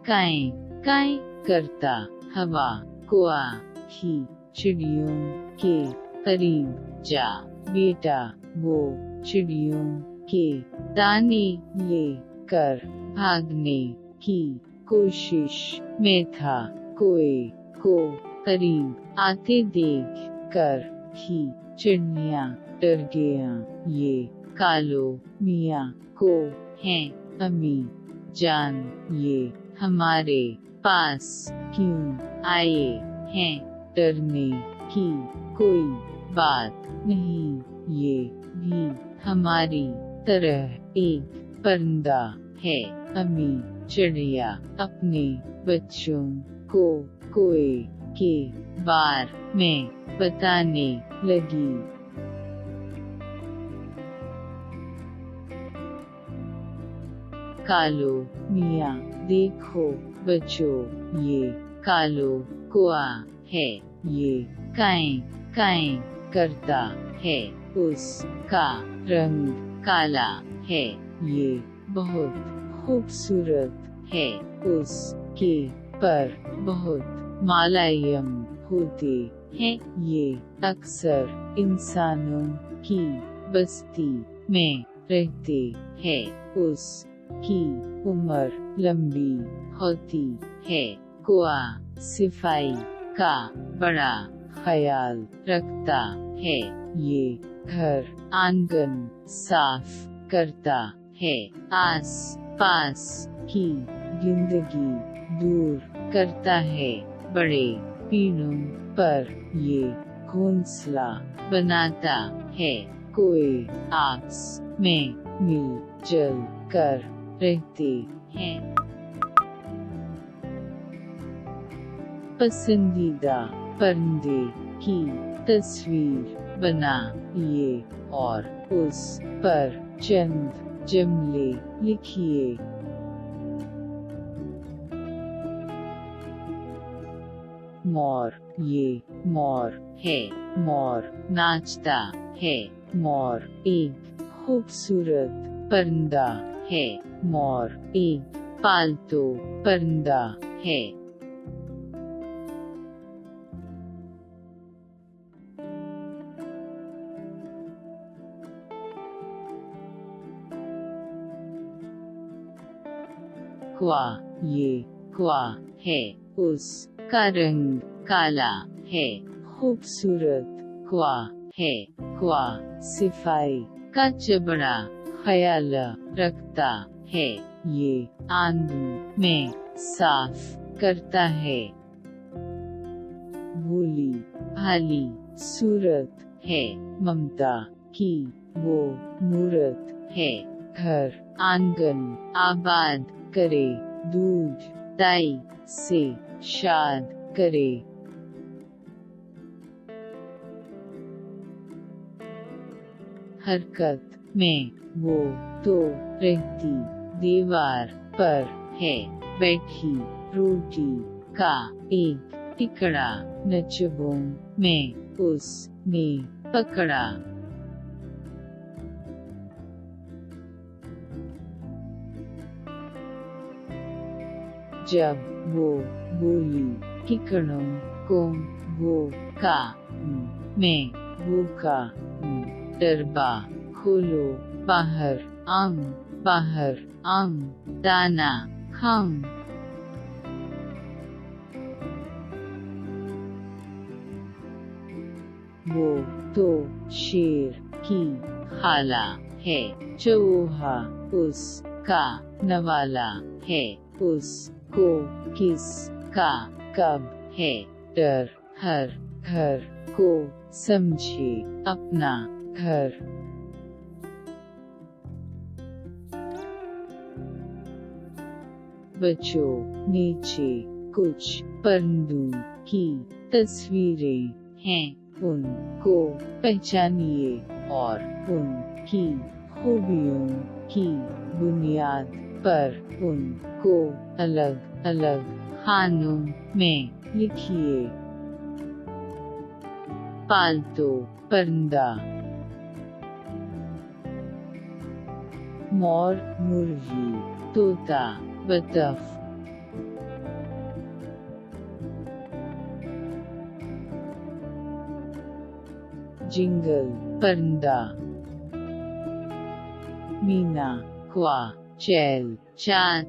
काएं काएं करता, हवा कुआ ही चिड़ियों के करीब जा, बेटा वो चिड़ियों के दाने ले कर भागने की कोशिश में था। कोए को करीब आते देख कर ही चिड़िया डर गया। ये कालो मियाँ को है अम्मी जान, ये हमारे पास क्यों आए हैं? डरने की कोई बात नहीं, ये भी हमारी तरह एक परिंदा है। अम्मी चिड़िया अपने बच्चों को कोए के बारे में बताने लगी। कालो मियाँ, देखो बच्चों, ये कालो कुआ है, ये काएं काएं करता है, उसका रंग काला है, ये बहुत खूबसूरत है, उसके पर बहुत मुलायम होते हैं, ये अक्सर इंसानों की बस्ती में रहते हैं, उसकी उम्र लंबी होती है। कुआ सफाई का बड़ा ख्याल रखता है, ये घर आंगन साफ करता है, आस पास की गंदगी दूर करता है, बड़े पेड़ों पर ये घोंसला बनाता है, कोए आपस में मिलजुल कर रहते हैं। पसंदीदा परिंदे की तस्वीर बनाइए और उस पर चंद जुमले लिखिए। मोर, ये मोर है, मोर नाचता है, मोर एक खूबसूरत परिंदा है, मोर एक पालतू परिंदा है। क्वा, ये क्वा है, उसका रंग काला है, खूबसूरत क्वा है, क्वा सफाई का जबड़ा ख्याल रखता है, ये आंगन में साफ करता है। भोली भाली सूरत है, ममता की वो मूरत है, घर आंगन आबाद करे, दूध दाई से शाद करे। हरकत में वो तो रहती दीवार पर है, बैठी रोटी का एक टुकड़ा नचबों में उसने पकड़ा। जब वो बोली, टिकड़ों को वो का मैं भूखा हूँ, डरबा खोलो, बाहर आऊं, दाना खाऊं। वो तो शेर की खाला है, चूहा उसका नवाला है, उसको किसका कब है डर, हर घर को समझे अपना घर। बच्चों, नीचे कुछ परिंदों की तस्वीरें हैं, उनको पहचानिए और उनकी खूबियों की बुनियाद पर उनको अलग अलग खानों में लिखिए। पालतू परिंदा, मोर, मुर्गी, तोता, बतख। जिंगल, परंदा। मीना, क्वा, चैल, चाँद,